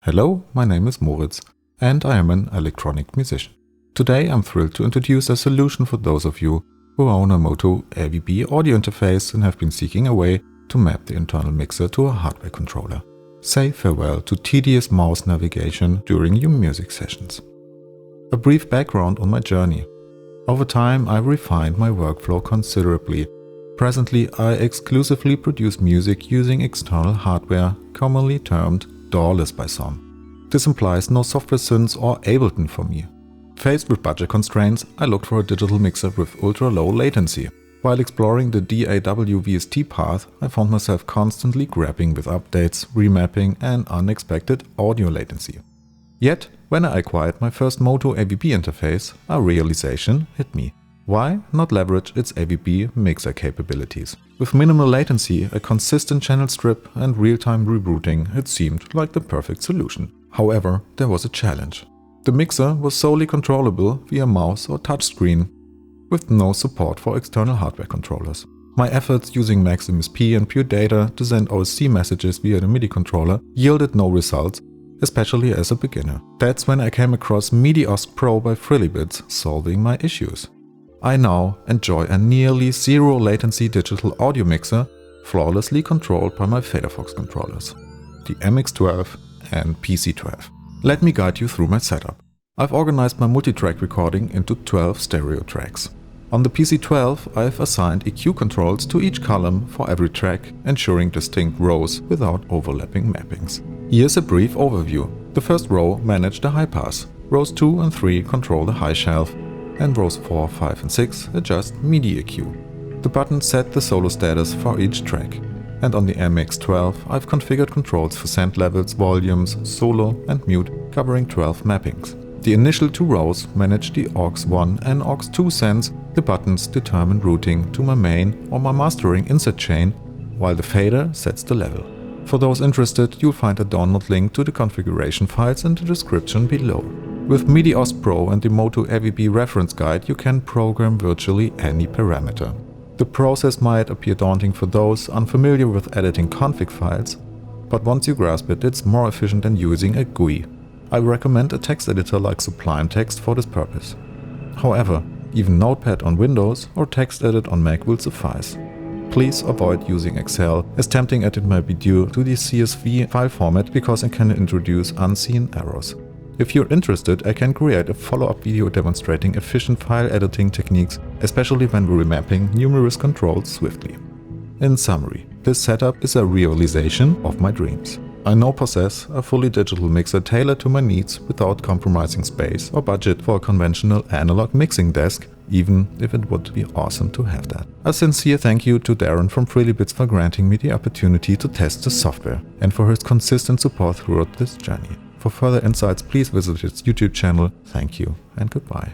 Hello, my name is Moritz and I am an electronic musician. Today I'm thrilled to introduce a solution for those of you who own a MOTU AVB audio interface and have been seeking a way to map the internal mixer to a hardware controller. Say farewell to tedious mouse navigation during your music sessions. A brief background on my journey. Over time I refined my workflow considerably. Presently I exclusively produce music using external hardware, commonly termed doorless by some. This implies no software synths or Ableton for me. Faced with budget constraints, I looked for a digital mixer with ultra-low latency. While exploring the DAW VST path, I found myself constantly grappling with updates, remapping and unexpected audio latency. Yet, when I acquired my first MOTU AVB interface, a realization hit me. Why not leverage its AVB mixer capabilities? With minimal latency, a consistent channel strip and real-time rerouting, it seemed like the perfect solution. However, there was a challenge. The mixer was solely controllable via mouse or touchscreen, with no support for external hardware controllers. My efforts using Maximus P and Pure Data to send OSC messages via the MIDI controller yielded no results, especially as a beginner. That's when I came across MIDIOSCPro by FrillyBits solving my issues. I now enjoy a nearly zero latency digital audio mixer, flawlessly controlled by my FaderFox controllers, the MX12 and PC12. Let me guide you through my setup. I've organized my multi-track recording into 12 stereo tracks. On the PC12 I've assigned EQ controls to each column for every track, ensuring distinct rows without overlapping mappings. Here's a brief overview. The first row manage the high pass, rows 2 and 3 control the high shelf, and rows 4, 5 and 6 adjust MIDI EQ. The buttons set the solo status for each track. And on the MX12 I've configured controls for send levels, volumes, solo and mute, covering 12 mappings. The initial 2 rows manage the aux1 and aux2 sends. The buttons determine routing to my main or my mastering insert chain, while the fader sets the level. For those interested, you'll find a download link to the configuration files in the description below. With MIDIOSCPro and the MOTU AVB reference guide, you can program virtually any parameter. The process might appear daunting for those unfamiliar with editing config files, but once you grasp it, it's more efficient than using a GUI. I recommend a text editor like Sublime Text for this purpose. However, even Notepad on Windows or TextEdit on Mac will suffice. Please avoid using Excel, as tempting as it might be due to the CSV file format, because it can introduce unseen errors. If you're interested, I can create a follow-up video demonstrating efficient file editing techniques, especially when remapping numerous controls swiftly. In summary, this setup is a realization of my dreams. I now possess a fully digital mixer tailored to my needs without compromising space or budget for a conventional analog mixing desk, even if it would be awesome to have that. A sincere thank you to Darren from FrillyBits for granting me the opportunity to test the software and for his consistent support throughout this journey. For further insights, please visit his YouTube channel. Thank you and goodbye.